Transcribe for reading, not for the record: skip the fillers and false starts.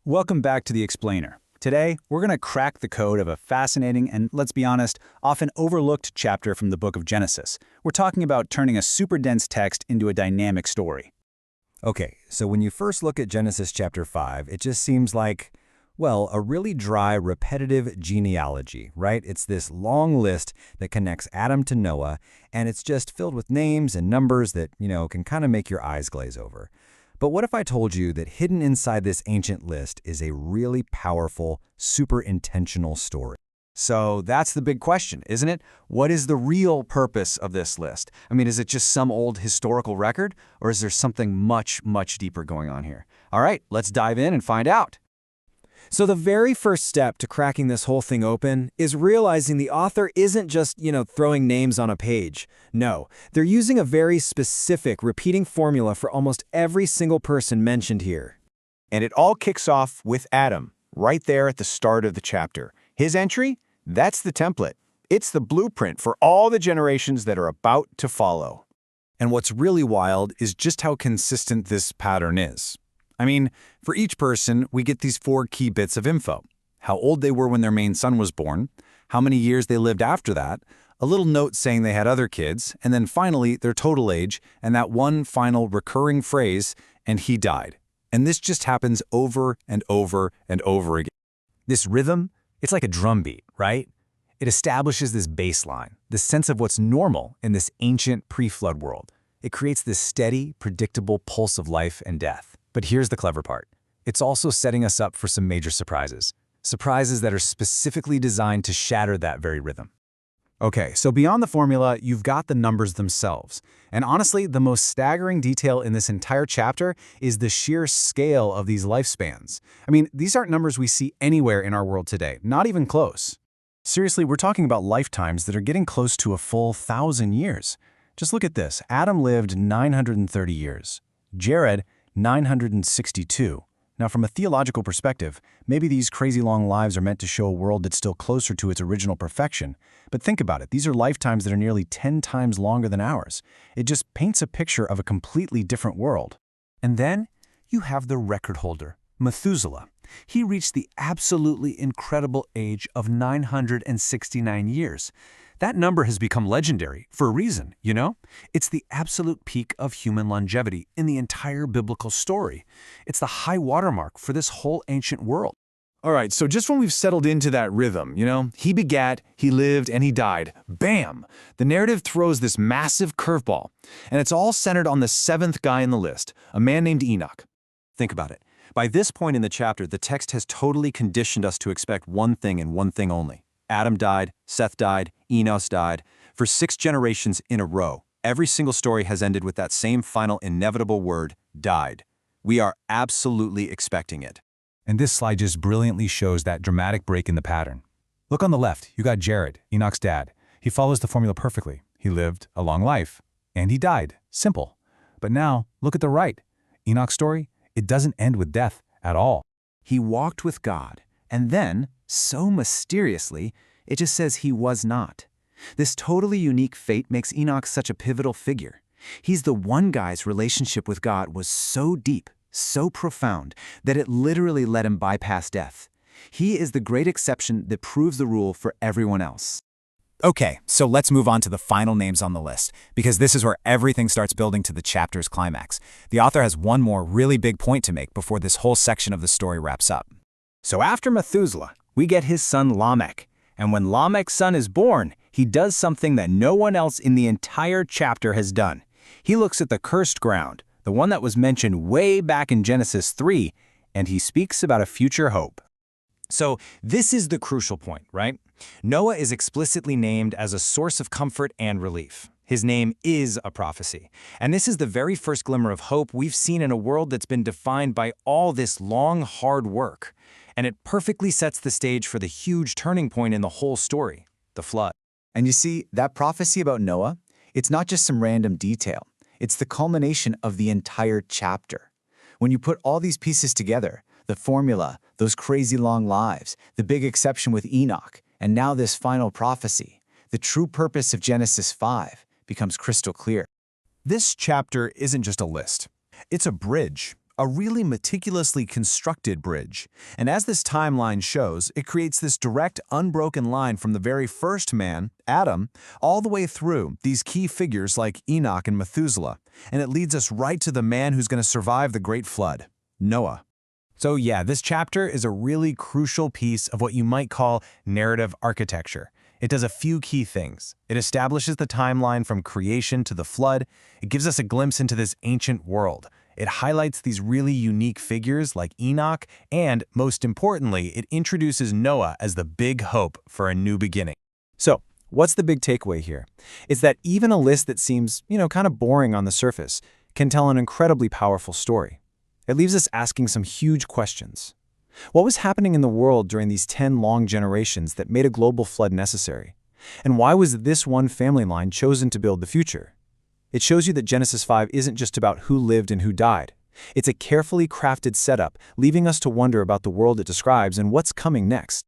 Welcome back to The Explainer. Today, we're going to crack the code of a fascinating and, let's be honest, often overlooked chapter from the book of Genesis. We're talking about turning a super dense text into a dynamic story. Okay, so when you first look at Genesis chapter 5, it just seems like, well, a really dry, repetitive genealogy, right? It's this long list that connects Adam to Noah, and it's just filled with names and numbers that, can kind of make your eyes glaze over. But what if I told you that hidden inside this ancient list is a really powerful, super intentional story? So that's the big question, isn't it? What is the real purpose of this list? I mean, is it just some old historical record, or is there something much, much deeper going on here? All right, let's dive in and find out. So the very first step to cracking this whole thing open is realizing the author isn't just, throwing names on a page. No, they're using a very specific repeating formula for almost every single person mentioned here. And it all kicks off with Adam, right there at the start of the chapter. His entry? That's the template. It's the blueprint for all the generations that are about to follow. And what's really wild is just how consistent this pattern is. I mean, for each person, we get these 4 key bits of info. How old they were when their main son was born, how many years they lived after that, a little note saying they had other kids, and then finally their total age, and that one final recurring phrase, and he died. And this just happens over and over and over again. This rhythm, it's like a drum beat, right? It establishes this baseline, this sense of what's normal in this ancient pre-flood world. It creates this steady, predictable pulse of life and death. But here's the clever part. It's also setting us up for some major surprises. Surprises that are specifically designed to shatter that very rhythm. Okay, so beyond the formula, you've got the numbers themselves. And honestly, the most staggering detail in this entire chapter is the sheer scale of these lifespans. I mean, these aren't numbers we see anywhere in our world today, not even close. Seriously, we're talking about lifetimes that are getting close to a full 1,000 years. Just look at this. Adam lived 930 years. Jared, 962. Now, from a theological perspective, maybe these crazy long lives are meant to show a world that's still closer to its original perfection. But think about it. These are lifetimes that are nearly 10 times longer than ours. It just paints a picture of a completely different world. And then you have the record holder, Methuselah. He reached the absolutely incredible age of 969 years. That number has become legendary for a reason, It's the absolute peak of human longevity in the entire biblical story. It's the high watermark for this whole ancient world. All right, so just when we've settled into that rhythm, he begat, he lived, and he died, bam! The narrative throws this massive curveball, and it's all centered on the 7th guy in the list, a man named Enoch. Think about it. By this point in the chapter, the text has totally conditioned us to expect one thing and one thing only. Adam died, Seth died, Enos died. For 6 generations in a row, every single story has ended with that same final inevitable word, died. We are absolutely expecting it. And this slide just brilliantly shows that dramatic break in the pattern. Look on the left, you got Jared, Enoch's dad. He follows the formula perfectly. He lived a long life, and he died. Simple. But now, look at the right. Enoch's story, it doesn't end with death at all. He walked with God, and then, so mysteriously, it just says he was not. This totally unique fate makes Enoch such a pivotal figure. He's the one guy's relationship with God was so deep, so profound, that it literally let him bypass death. He is the great exception that proves the rule for everyone else. Okay, so let's move on to the final names on the list, because this is where everything starts building to the chapter's climax. The author has one more really big point to make before this whole section of the story wraps up. So after Methuselah, we get his son Lamech. And when Lamech's son is born, he does something that no one else in the entire chapter has done. He looks at the cursed ground, the one that was mentioned way back in Genesis 3, and he speaks about a future hope. So this is the crucial point, right? Noah is explicitly named as a source of comfort and relief. His name is a prophecy. And this is the very first glimmer of hope we've seen in a world that's been defined by all this long, hard work. And it perfectly sets the stage for the huge turning point in the whole story, the flood. And you see, that prophecy about Noah, it's not just some random detail. It's the culmination of the entire chapter. When you put all these pieces together, the formula, those crazy long lives, the big exception with Enoch, and now this final prophecy, the true purpose of Genesis 5 becomes crystal clear. This chapter isn't just a list. It's a bridge, a really meticulously constructed bridge. And as this timeline shows, it creates this direct, unbroken line from the very first man, Adam, all the way through these key figures like Enoch and Methuselah. And it leads us right to the man who's going to survive the Great Flood, Noah. So yeah, this chapter is a really crucial piece of what you might call narrative architecture. It does a few key things. It establishes the timeline from creation to the flood. It gives us a glimpse into this ancient world. It highlights these really unique figures like Enoch, and most importantly, it introduces Noah as the big hope for a new beginning. So, what's the big takeaway here? It's that even a list that seems, kind of boring on the surface can tell an incredibly powerful story. It leaves us asking some huge questions. What was happening in the world during these 10 long generations that made a global flood necessary? And why was this one family line chosen to build the future? It shows you that Genesis 5 isn't just about who lived and who died. It's a carefully crafted setup, leaving us to wonder about the world it describes and what's coming next.